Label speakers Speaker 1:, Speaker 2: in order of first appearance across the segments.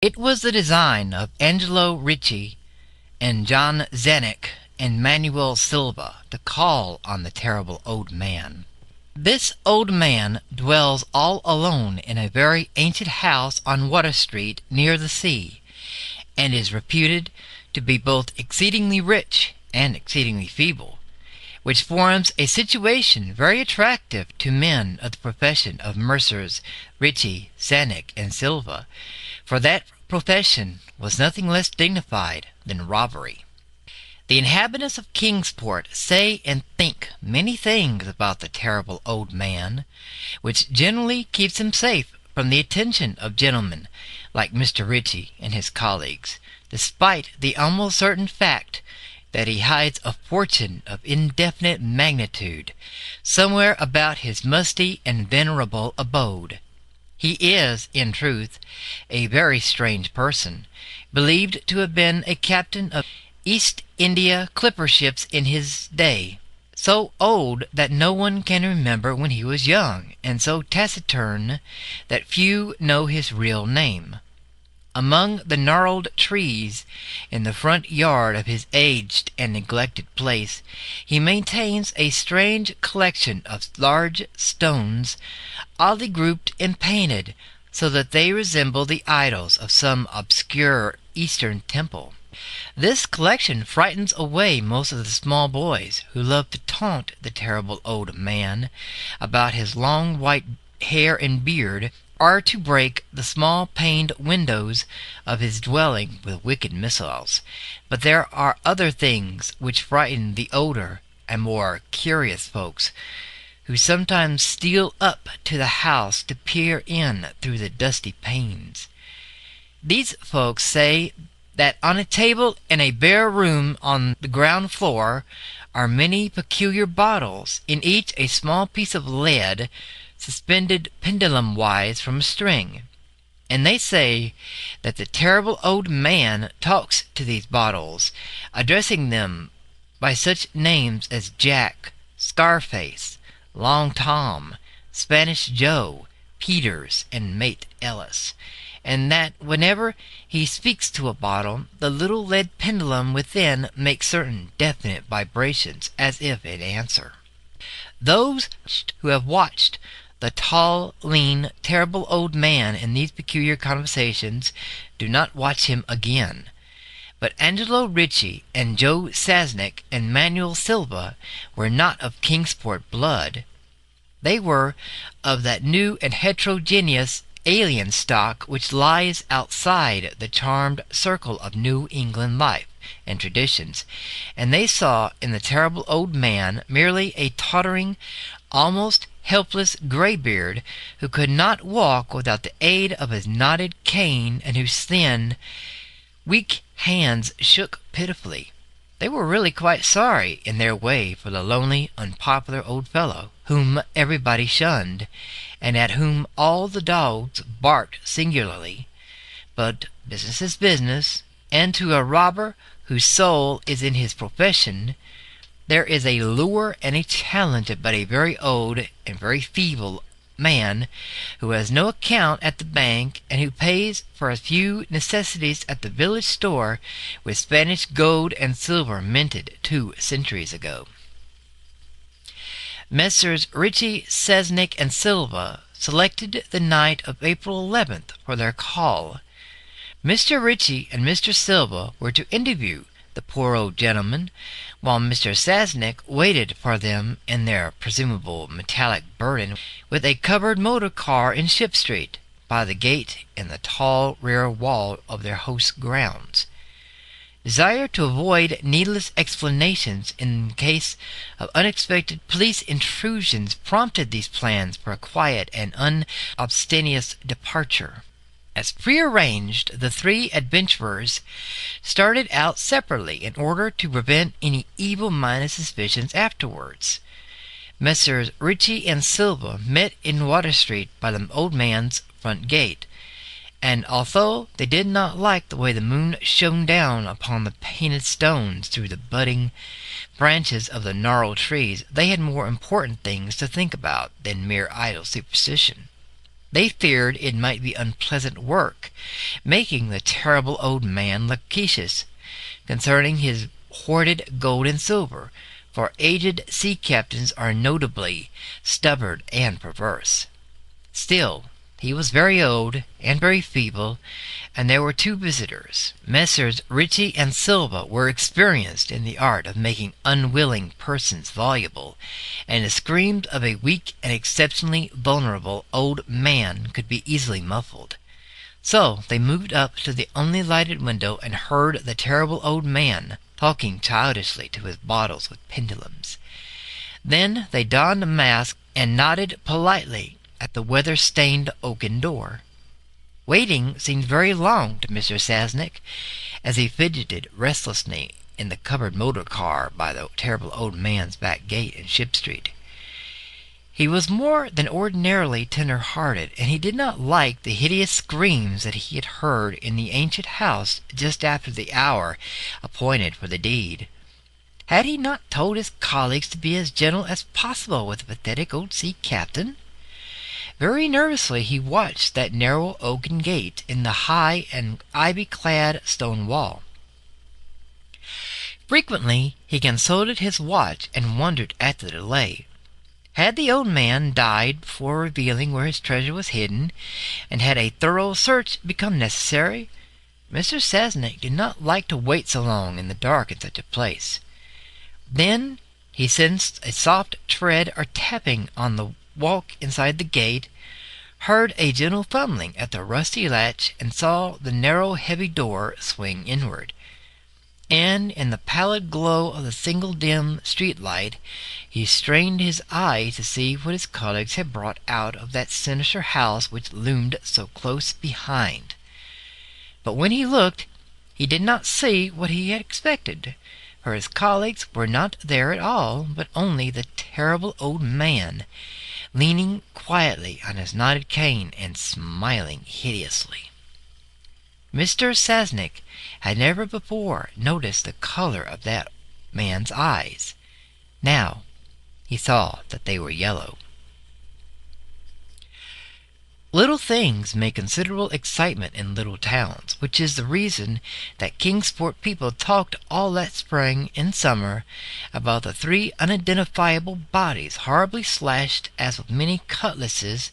Speaker 1: It was the design of Angelo Ricci and John Zanuck and Manuel Silva to call on the terrible old man. This old man dwells all alone in a very ancient house on Water Street near the sea, and is reputed to be both exceedingly rich and exceedingly feeble, which forms a situation very attractive to men of the profession of mercers Ricci, Zanuck, and Silva, for that profession was nothing less dignified than robbery. The inhabitants of Kingsport say and think many things about the terrible old man, which generally keeps him safe from the attention of gentlemen like Mr. Ricci and his colleagues, despite the almost certain fact that he hides a fortune of indefinite magnitude somewhere about his musty and venerable abode. He is, in truth, a very strange person, believed to have been a captain of East India clipper ships in his day, so old that no one can remember when he was young, and so taciturn that few know his real name. Among the gnarled trees in the front yard of his aged and neglected place, he maintains a strange collection of large stones, oddly grouped and painted, so that they resemble the idols of some obscure Eastern temple. This collection frightens away most of the small boys who love to taunt the terrible old man about his long white hair and beard, or to break the small paned windows of his dwelling with wicked missiles. But there are other things which frighten the older and more curious folks, who sometimes steal up to the house to peer in through the dusty panes. These folks say that on a table in a bare room on the ground floor are many peculiar bottles, in each a small piece of lead suspended pendulum-wise from a string. And they say that the terrible old man talks to these bottles, addressing them by such names as Jack, Scarface, Long Tom, Spanish Joe, Peters, and Mate Ellis, and that whenever he speaks to a bottle, the little lead pendulum within makes certain definite vibrations as if in answer. Those who have watched the tall, lean, terrible old man in these peculiar conversations do not watch him again. But Angelo Ricci and Joe Zanuck and Manuel Silva were not of Kingsport blood. They were of that new and heterogeneous alien stock which lies outside the charmed circle of New England life and traditions, and they saw in the terrible old man merely a tottering, almost helpless graybeard who could not walk without the aid of his knotted cane, and whose thin, weak hands shook pitifully. They were really quite sorry in their way for the lonely, unpopular old fellow, whom everybody shunned, and at whom all the dogs barked singularly. But business is business, and to a robber whose soul is in his profession, there is a lure and a challenge but a very old and very feeble man who has no account at the bank, and who pays for a few necessities at the village store with Spanish gold and silver minted 2 centuries ago. Messrs. Ricci, Zanuck, and Silva selected the night of April 11th for their call. Mr. Ricci and Mr. Silva were to interview the poor old gentleman, while Mr. Zanuck waited for them in their presumable metallic burden with a covered motor car in Ship Street, by the gate in the tall rear wall of their host's grounds. Desire to avoid needless explanations in case of unexpected police intrusions prompted these plans for a quiet and unostentatious departure. As prearranged, the 3 adventurers started out separately in order to prevent any evil-minded suspicions afterwards. Messrs. Ricci and Silva met in Water Street by the old man's front gate, and although they did not like the way the moon shone down upon the painted stones through the budding branches of the gnarled trees, they had more important things to think about than mere idle superstition. They feared it might be unpleasant work, making the terrible old man loquacious concerning his hoarded gold and silver, for aged sea captains are notably stubborn and perverse. Still, he was very old and very feeble, and there were two visitors. Messrs. Ritchie and Silva were experienced in the art of making unwilling persons voluble, and the screams of a weak and exceptionally vulnerable old man could be easily muffled. So they moved up to the only lighted window and heard the terrible old man talking childishly to his bottles with pendulums. Then they donned a mask and nodded politely at the weather-stained oaken door. Waiting seemed very long to Mr. Sasnick, as he fidgeted restlessly in the covered motor car by the terrible old man's back gate in Ship Street. He was more than ordinarily tender-hearted, and he did not like the hideous screams that he had heard in the ancient house just after the hour appointed for the deed. Had he not told his colleagues to be as gentle as possible with the pathetic old sea captain? Very nervously he watched that narrow oaken gate in the high and ivy-clad stone wall. Frequently he consulted his watch and wondered at the delay. Had the old man died before revealing where his treasure was hidden, and had a thorough search become necessary? Mr. Sasnick did not like to wait so long in the dark in such a place. Then he sensed a soft tread or tapping on the walk inside the gate, heard a gentle fumbling at the rusty latch, and saw the narrow heavy door swing inward. And in the pallid glow of the single dim street light he strained his eye to see what his colleagues had brought out of that sinister house which loomed so close behind. But when he looked, he did not see what he had expected, for his colleagues were not there at all, but only the terrible old man, leaning quietly on his knotted cane and smiling hideously. Mr. Sasnick had never before noticed the color of that man's eyes. Now he saw that they were yellow. Little things make considerable excitement in little towns, which is the reason that Kingsport people talked all that spring and summer about the three unidentifiable bodies, horribly slashed as with many cutlasses,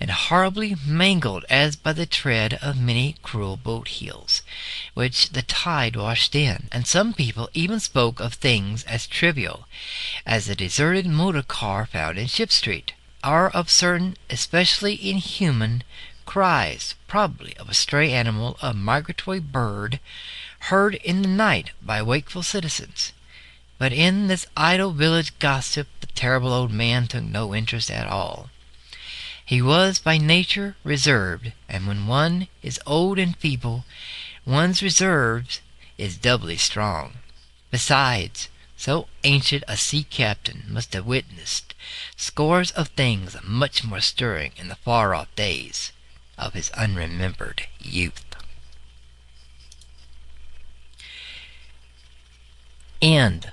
Speaker 1: and horribly mangled as by the tread of many cruel boat heels, which the tide washed in. And some people even spoke of things as trivial as the deserted motor car found in Ship Street, or of certain especially inhuman cries, probably of a stray animal, a migratory bird, heard in the night by wakeful citizens. But in this idle village gossip the terrible old man took no interest at all. He was by nature reserved, and when one is old and feeble, one's reserve is doubly strong. Besides, so ancient a sea captain must have witnessed scores of things much more stirring in the far-off days of his unremembered youth. End